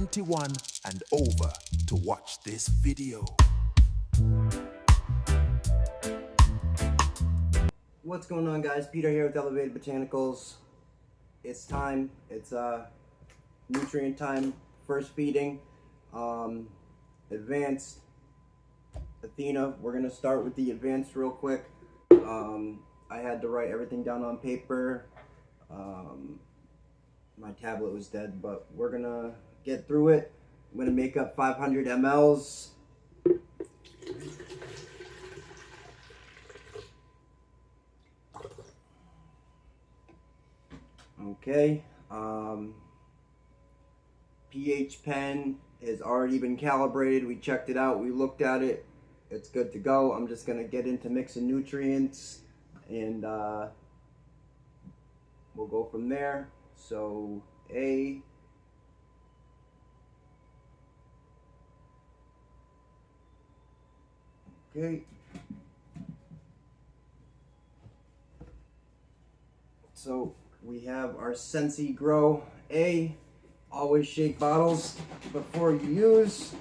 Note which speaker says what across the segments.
Speaker 1: 21 and over to watch this video.
Speaker 2: What's going on, guys? Peter here with Elevated Botanicals. It's time. It's nutrient time. First feeding. Advanced Athena. We're gonna start with the advanced real quick. I had to write everything down on paper. My tablet was dead, but we're gonna get through it. I'm gonna make up 500 mLs. Okay, pH pen has already been calibrated. We checked it out, we looked at it, it's good to go. I'm just gonna get into mixing nutrients and we'll go from there. So okay, so we have our Sensi Grow A. Always shake bottles before you use.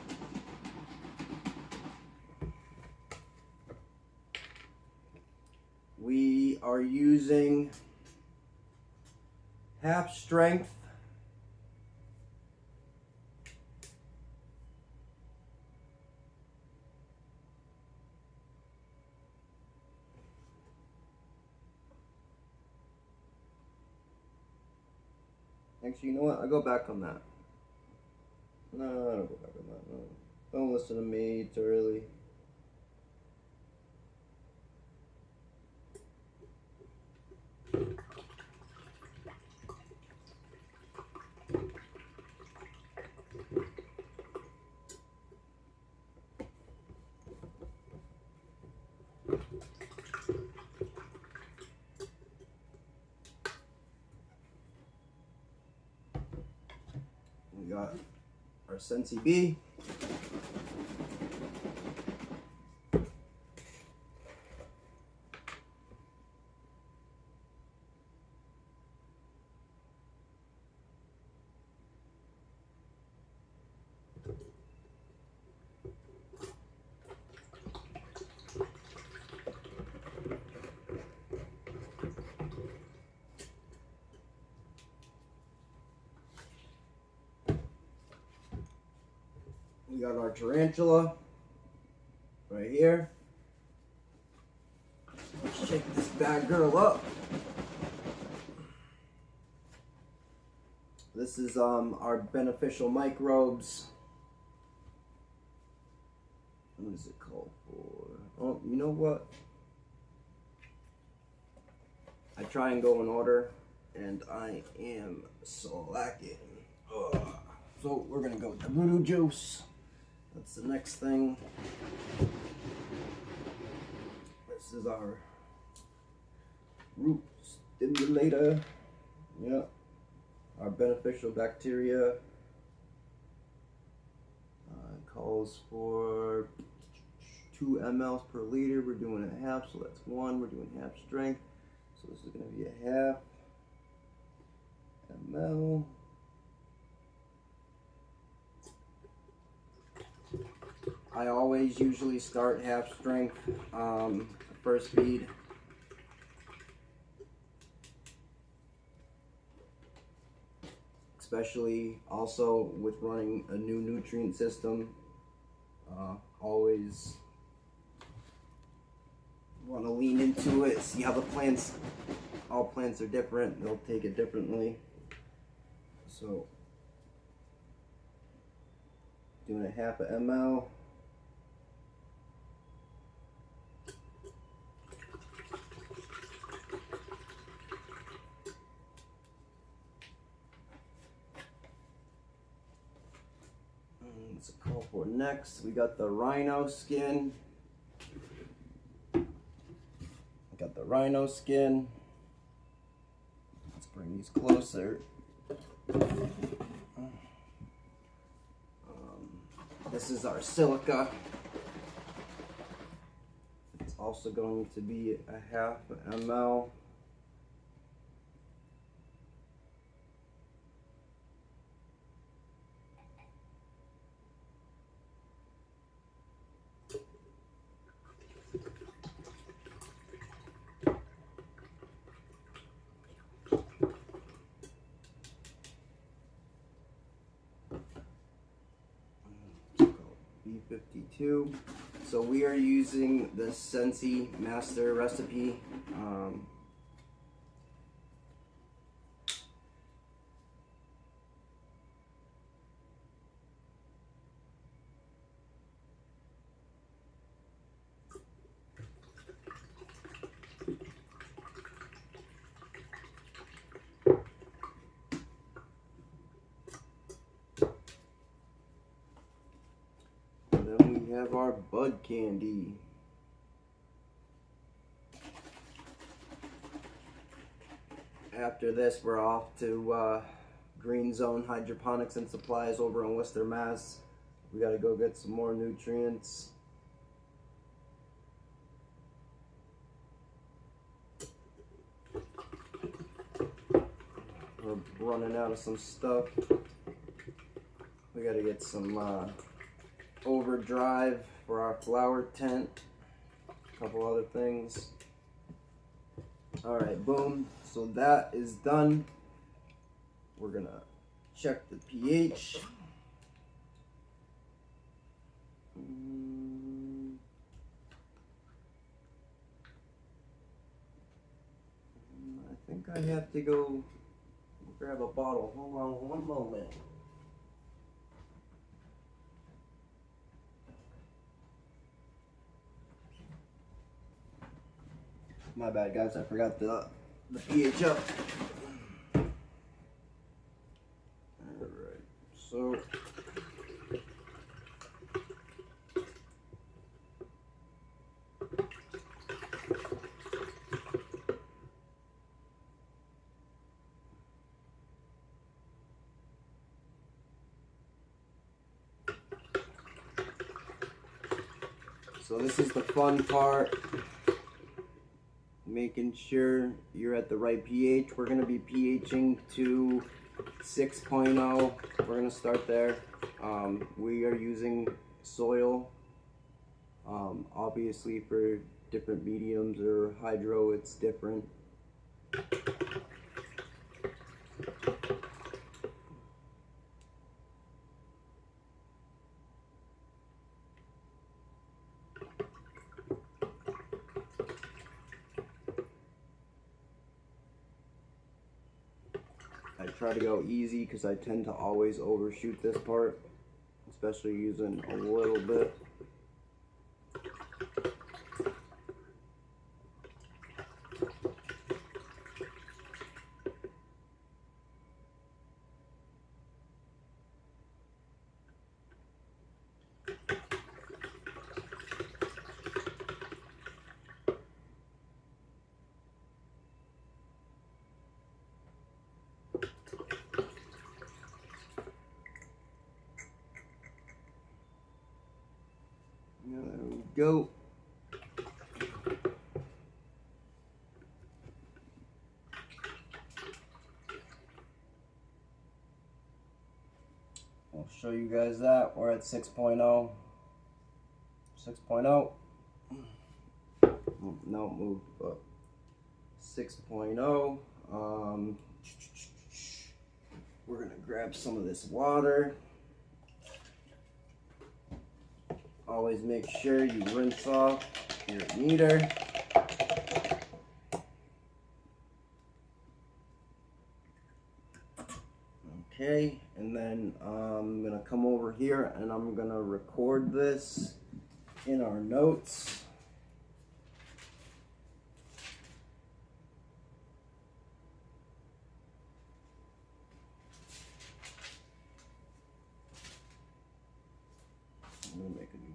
Speaker 2: We are using half strength Actually, you know what? I'll go back on that. No, I don't go back on that. No. Don't listen to me too early. We got our Sensi B. We got our tarantula right here. Let's shake this bad girl up. This is our beneficial microbes. What is it called for? Oh, you know what? I try and go in order, and I am slacking. Ugh. So we're gonna go with the voodoo juice. That's the next thing. This is our root stimulator. Yeah. Our beneficial bacteria. Calls for 2 mLs per liter. We're doing a half, so that's 1. We're doing half strength. So this is going to be a half ml. I always usually start half strength first feed. Especially also with running a new nutrient system. Always want to lean into it, see how the plants, all plants are different, they'll take it differently. So doing a half a ml. What's it called for next? We got the rhino skin. Got the rhino skin. Let's bring these closer. This is our silica. It's also going to be a half ml. 52. So we are using the Sensi Master recipe. And then we have our bud candy. After this, we're off to Green Zone Hydroponics and Supplies over in Worcester, Mass. We gotta go get some more nutrients. We're running out of some stuff. We gotta get some overdrive for our flower tent. A couple other things. Alright, boom. So that is done. We're gonna check the pH. I think I have to go grab a bottle. Hold on one moment. My bad, guys. I forgot the pH up. Alright, so this is the fun part. Making sure you're at the right pH. We're going to be pHing to 6.0. We're going to start there. We are using soil. Obviously for different mediums or hydro it's different. I try to go easy because I tend to always overshoot this part, especially using a little bit. There we go. I'll show you guys that. We're at 6.0. 6.0. No, it moved, but 6.0. We're going to grab some of this water. Always make sure you rinse off your meter. Okay, and then I'm gonna come over here and I'm gonna record this in our notes. I'm gonna make a new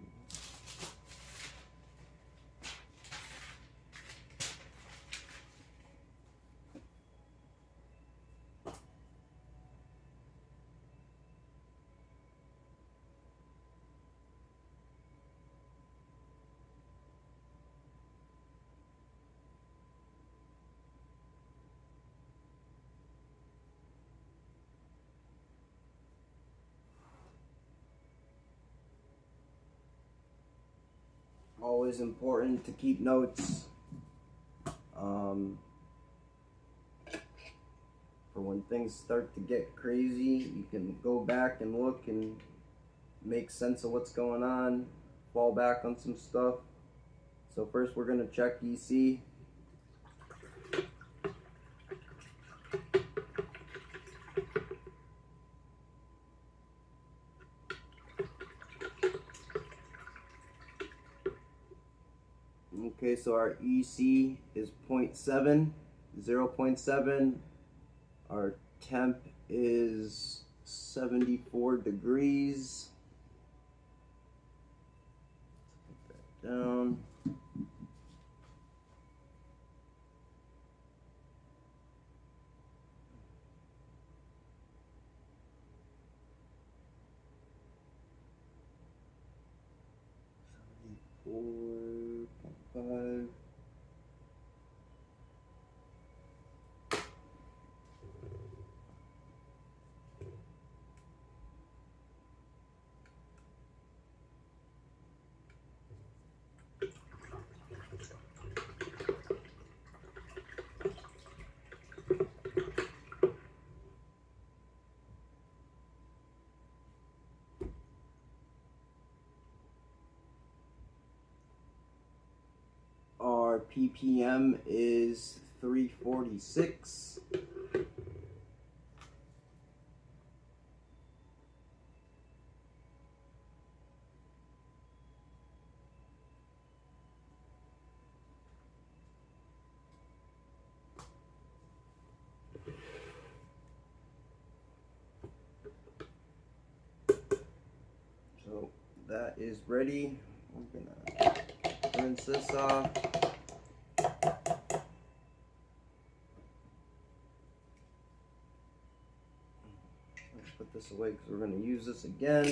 Speaker 2: always important to keep notes for when things start to get crazy. You can go back and look and make sense of what's going on, fall back on some stuff. So first we're going to check EC. Okay, so our EC is 0.7, 0.7. Our temp is 74 degrees. Put that down. Five. Our ppm is 346. So that is ready. We're gonna rinse this off. Let's put this away because we're going to use this again.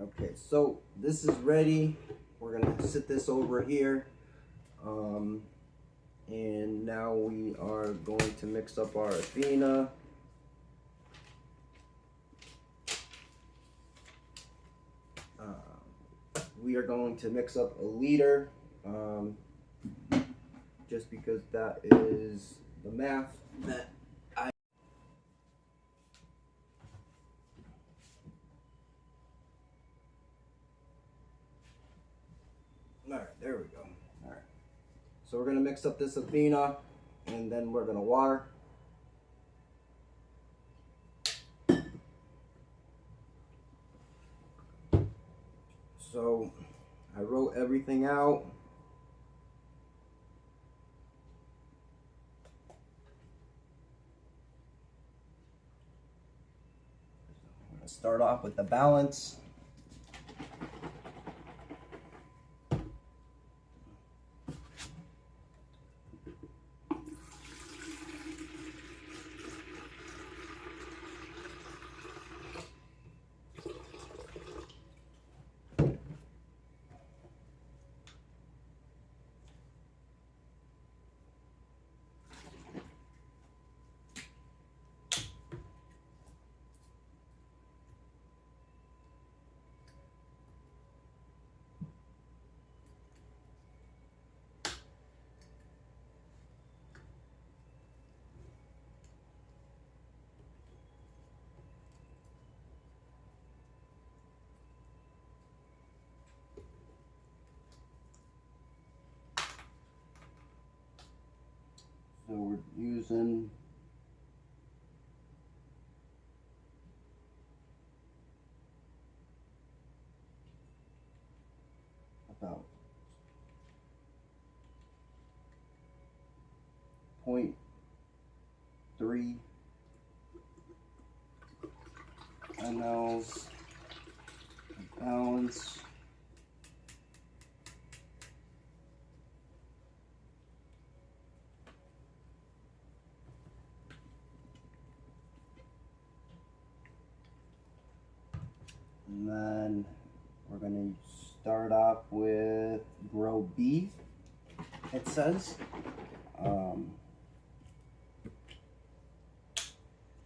Speaker 2: Okay, so this is ready. We're going to sit this over here. And now we are going to mix up our Athena. We are going to mix up a liter, just because that is the math that I... Alright, there we go. Alright. So we're going to mix up this Athena, and then we're going to water. So I wrote everything out. I'm going to start off with the balance. So we're using about 0.3 mLs of balance. And then we're going to start off with grow beef, it says.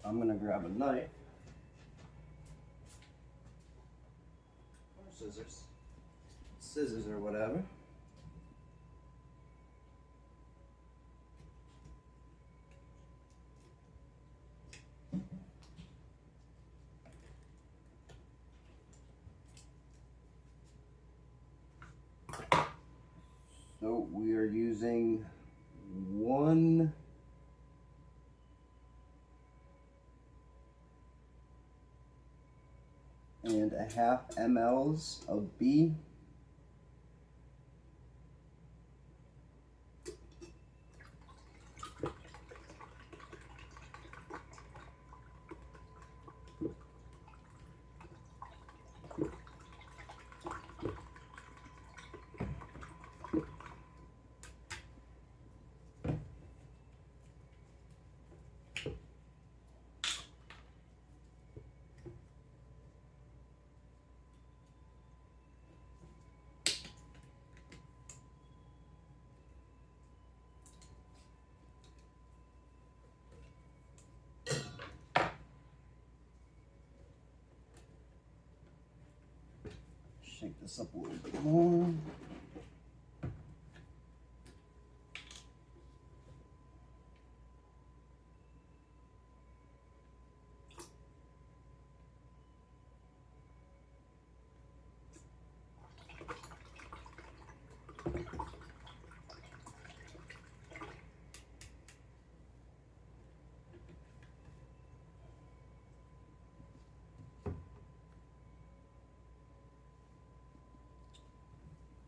Speaker 2: I'm going to grab a knife or scissors or whatever. So we are using 1 and a half mLs of B. Shake this up a little bit more.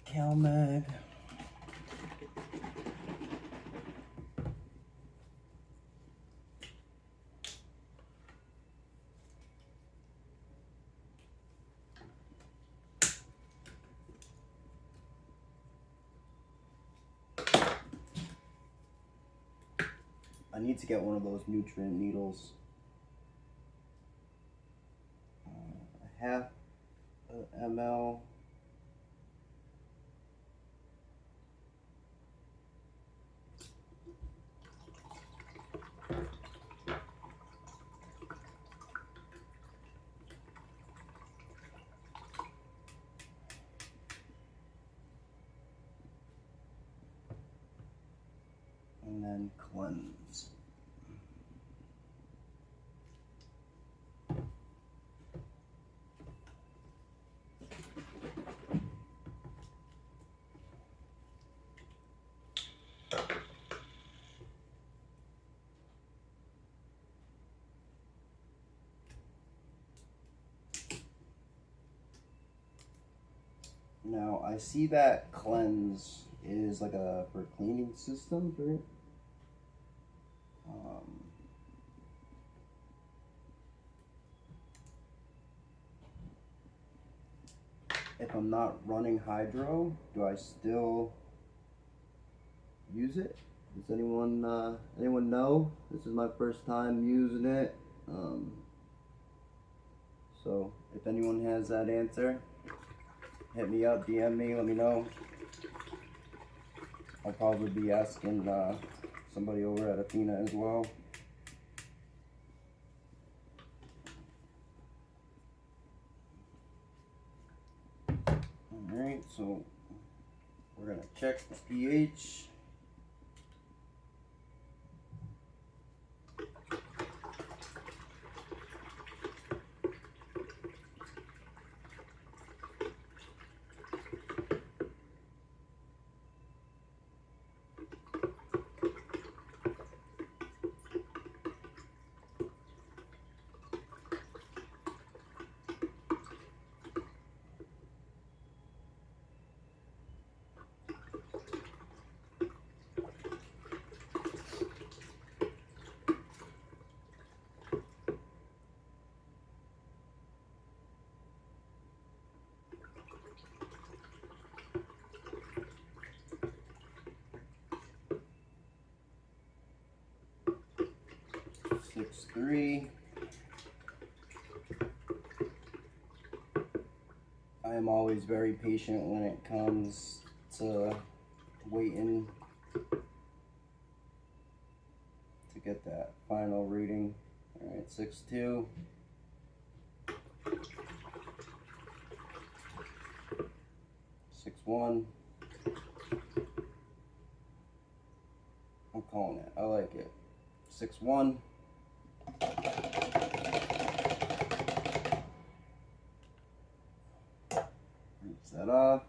Speaker 2: CalMag. I need to get one of those nutrient needles. A half ml. And then cleanse. Now I see that cleanse is like a for cleaning system, right? If I'm not running hydro, do I still use it? Does anyone know? This is my first time using it. So if anyone has that answer, hit me up, DM me, let me know. I'll probably be asking somebody over at Athena as well. Alright, so we're gonna check the pH. Six 3. I am always very patient when it comes to waiting to get that final reading. All right, 6.2. 6.1. I'm calling it. I like it. 6.1. Rinse that off.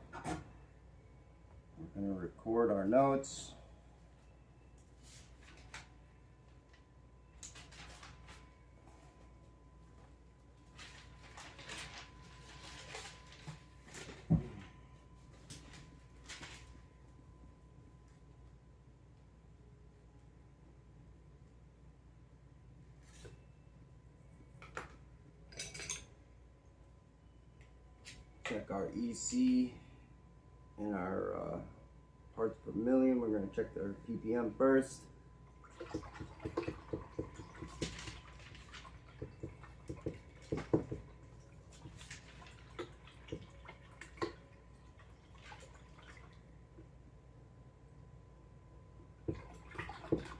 Speaker 2: We're We're going to record our notes. Check our EC and our parts per million. We're going to check our ppm first.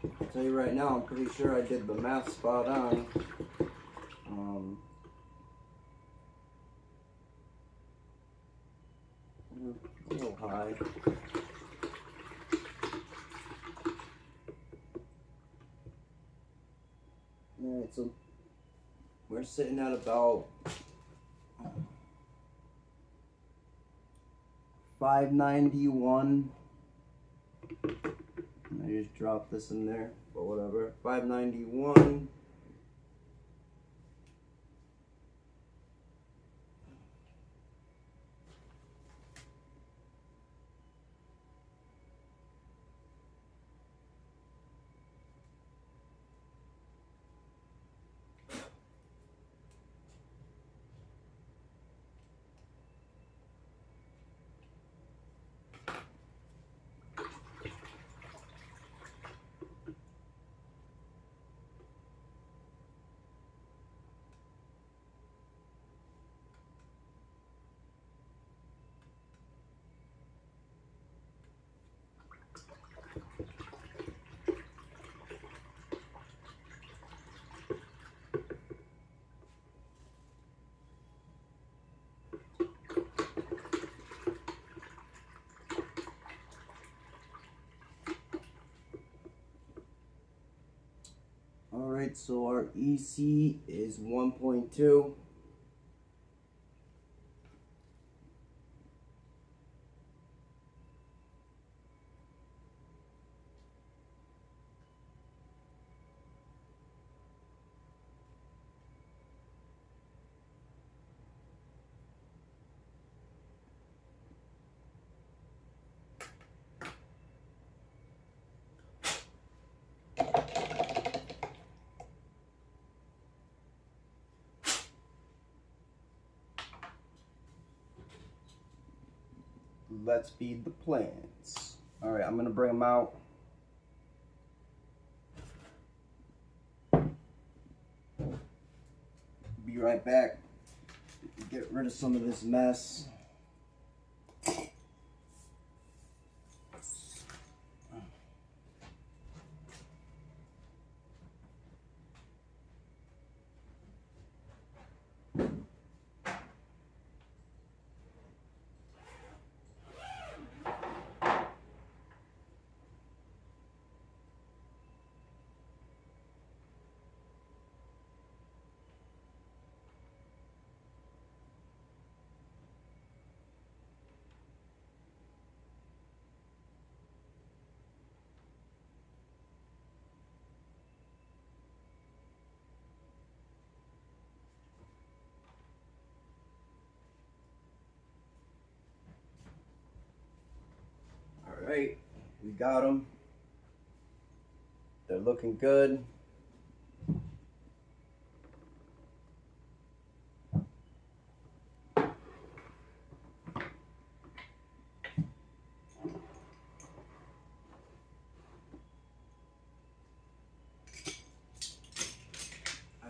Speaker 2: I'll tell you right now, I'm pretty sure I did the math spot on. A little high. Alright, so we're sitting at about 591. I just dropped this in there, but whatever. 591. Alright, so our EC is 1.2. Let's feed the plants. Alright, I'm gonna bring them out. Be right back. Get rid of some of this mess. Alright, we got them. They're looking good. I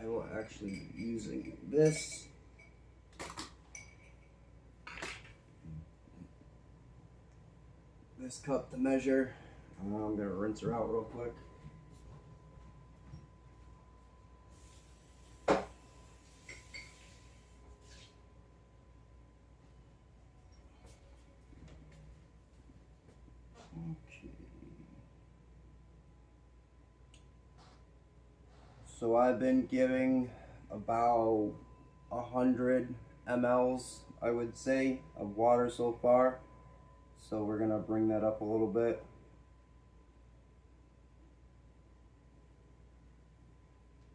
Speaker 2: will actually be using this. This cup to measure. I'm gonna rinse her out real quick. Okay. So I've been giving about 100 mLs, I would say, of water so far. So we're gonna bring that up a little bit.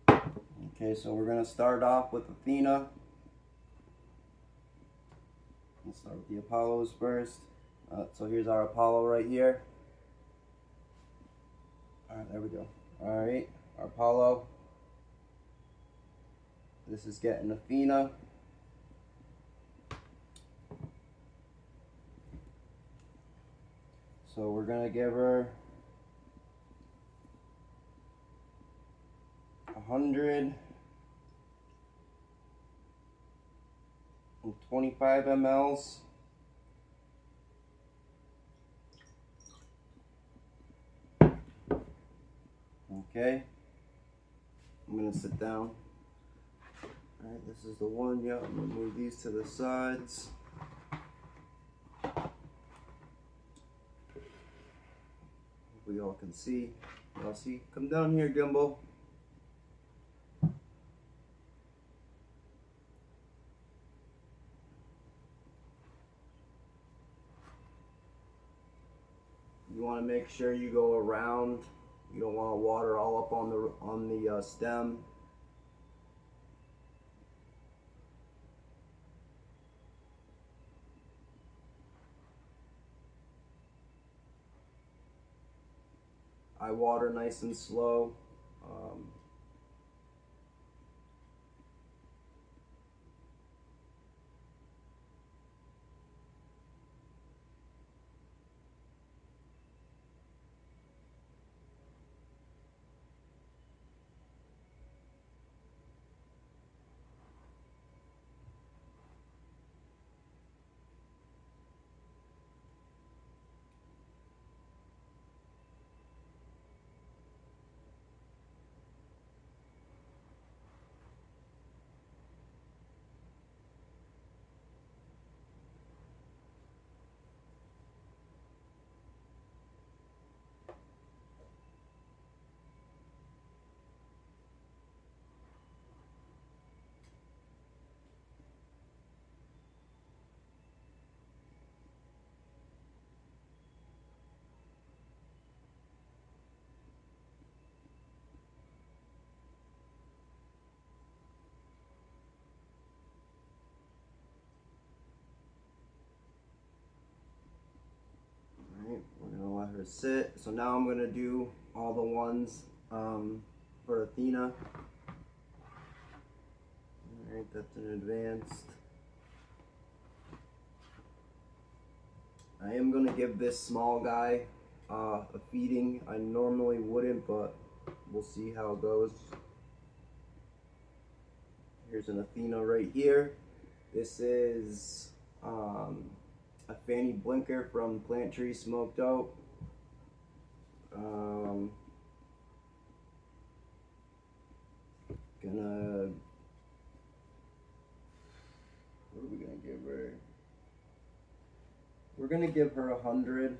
Speaker 2: Okay, so we're gonna start off with Athena. Let's start with the Apollos first. So here's our Apollo right here. Alright, there we go. Alright, our Apollo. This is getting Athena. So we're gonna give her 125 mLs. Okay, I'm gonna sit down. Alright, this is the one. Yeah, I'm gonna move these to the sides. We all can see. Y'all see? Come down here, Gimbal. You want to make sure you go around. You don't want to water all up on the stem. I water nice and slow. Alright, we're gonna let her sit. So now I'm gonna do all the ones for Athena. Alright, that's an advanced. I am gonna give this small guy a feeding. I normally wouldn't, but we'll see how it goes. Here's an Athena right here. This is a Fanny Blinker from Plant Tree Smoked Out. What are we gonna give her? We're gonna give her 100.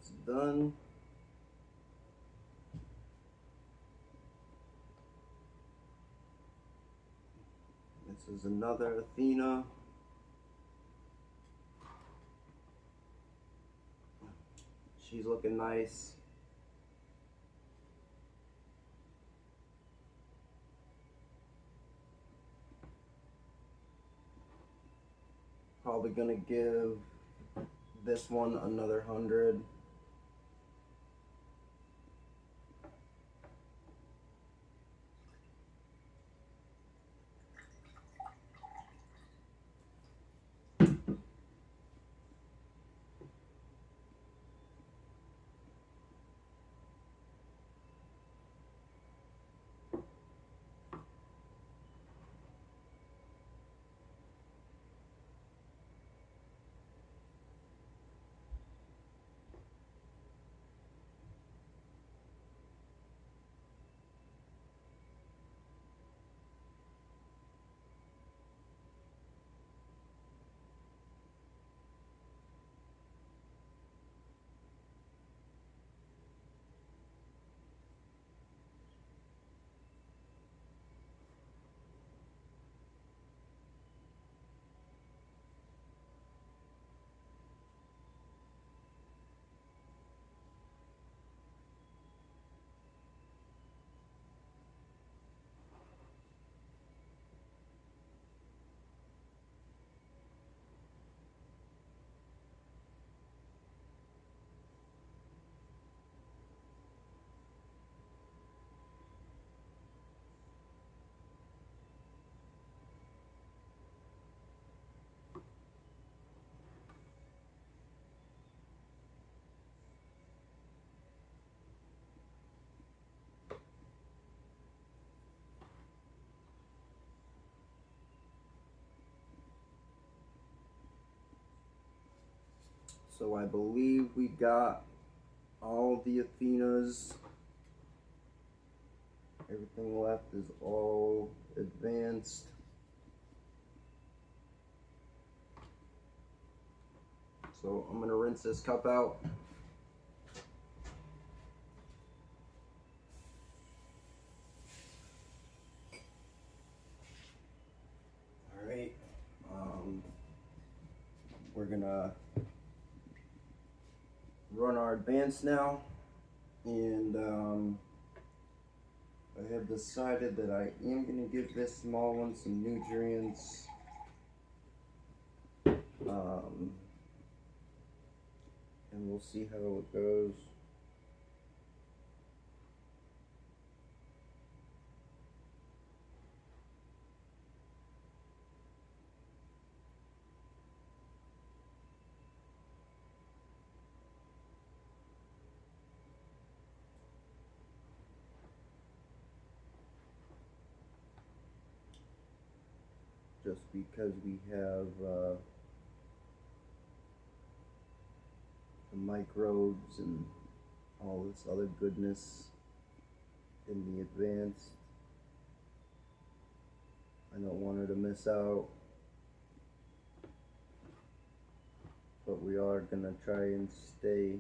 Speaker 2: That's done. This is another Athena. She's looking nice. Probably gonna give this one another 100. So I believe we got all the Athenas. Everything left is all advanced. So I'm gonna rinse this cup out. All right. We're gonna run our advanced now, and I have decided that I am gonna give this small one some nutrients. And we'll see how it goes. Just because we have the microbes and all this other goodness in the advanced, I don't want her to miss out, but we are gonna try and stay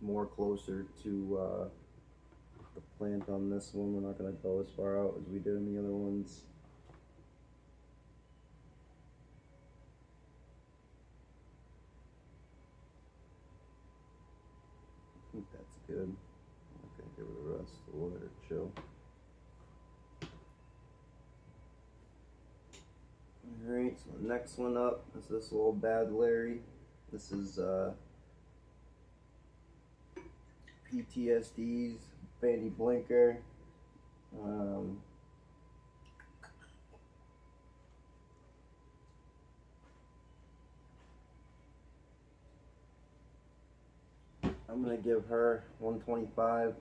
Speaker 2: more closer to the plant on this one. We're not gonna go as far out as we did in the other ones. I think that's good. I'm gonna give it a rest. We'll let her chill. Alright, so the next one up is this little bad Larry. This is PTSD's Fanny Blinker. I'm gonna give her 125.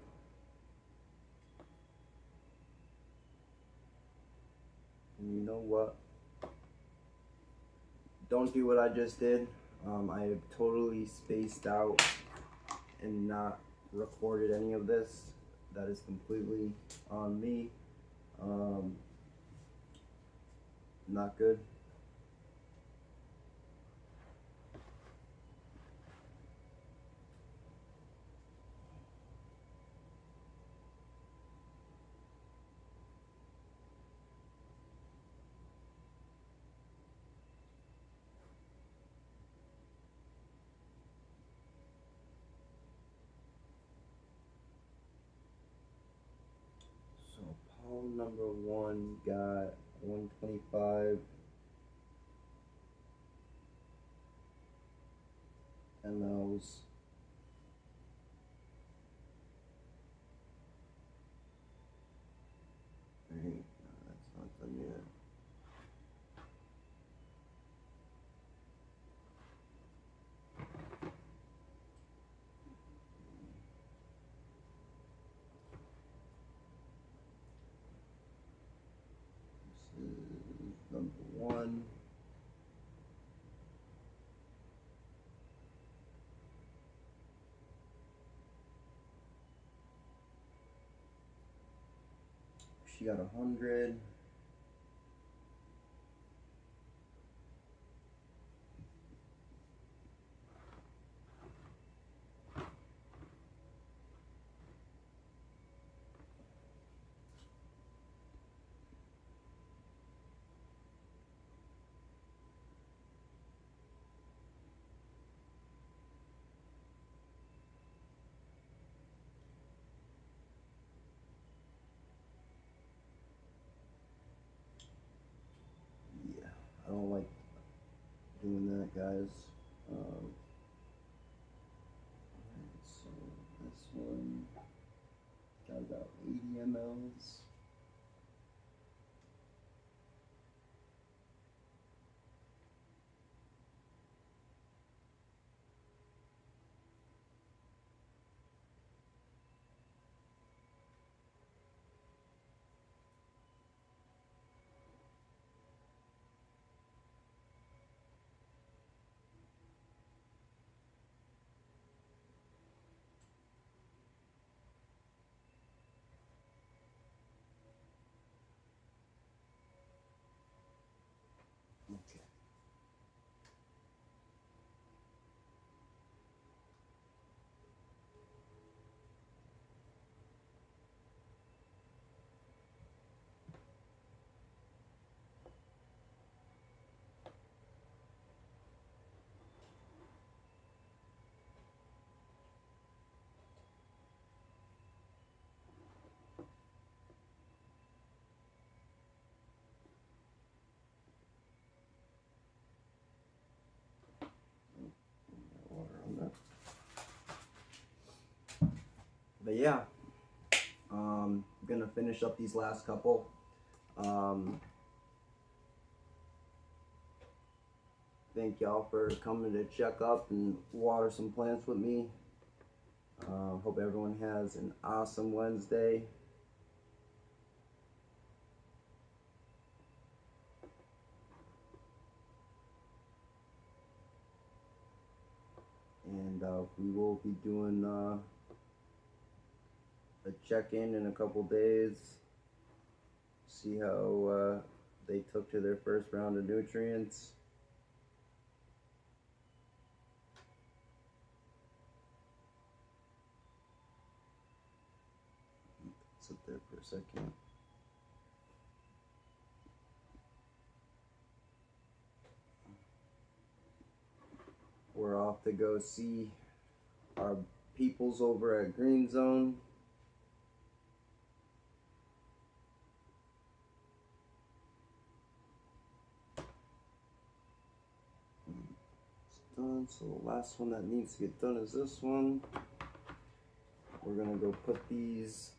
Speaker 2: And you know what? Don't do what I just did. I have totally spaced out and not recorded any of this that is completely on me. Not good. So Apollo number 1 got 125 mLs. Right, no, that's not done yet. This is number 1. She got 100. Yeah, I don't like doing that, guys. Alright, so this one got about 80 mLs. Okay. Water on that. But yeah, I'm gonna finish up these last couple. Thank y'all for coming to check up and water some plants with me. Hope everyone has an awesome Wednesday. And we will be doing a check-in in a couple days. See how they took to their first round of nutrients. Sit there for a second. We're off to go see our peoples over at Green Zone. It's done, so the last one that needs to get done is this one. We're gonna go put these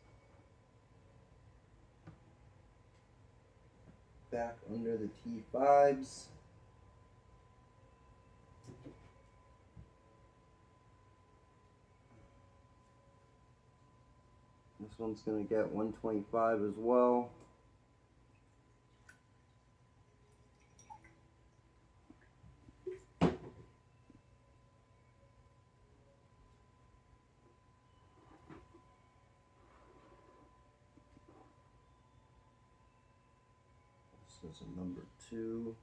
Speaker 2: back under the T5s. This one's gonna get 125 as well. This is a number 2.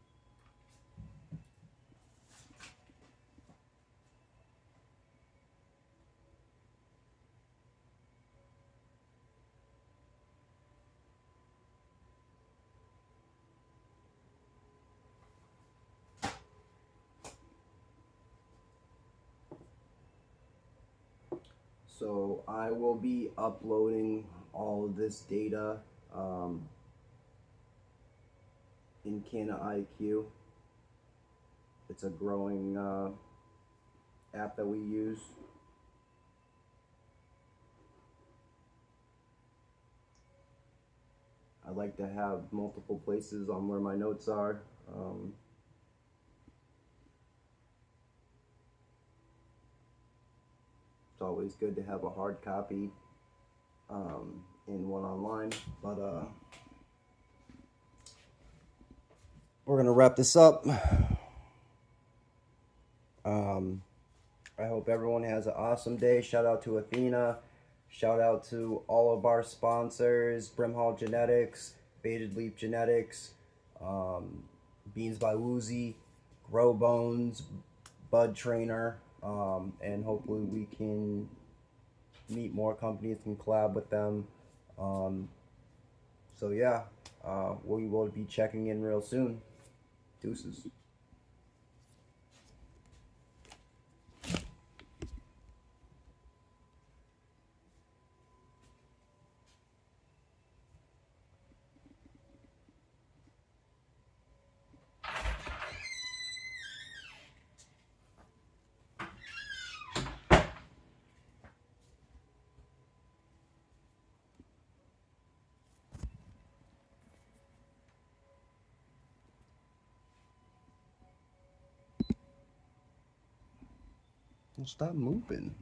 Speaker 2: So I will be uploading all of this data in Canna IQ. It's a growing app that we use. I like to have multiple places on where my notes are. It's always good to have a hard copy and one online, but we're gonna wrap this up. I hope everyone has an awesome day. Shout out to Athena. Shout out to all of our sponsors: Brimhall Genetics, Baited Leap Genetics, Beans by Woozy, Grow Bones, Bud Trainer, and hopefully we can meet more companies and collab with them. So yeah, we will be checking in real soon. Deuces. Well, stop moving.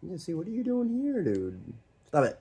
Speaker 2: You see, what are you doing here, dude? Stop it.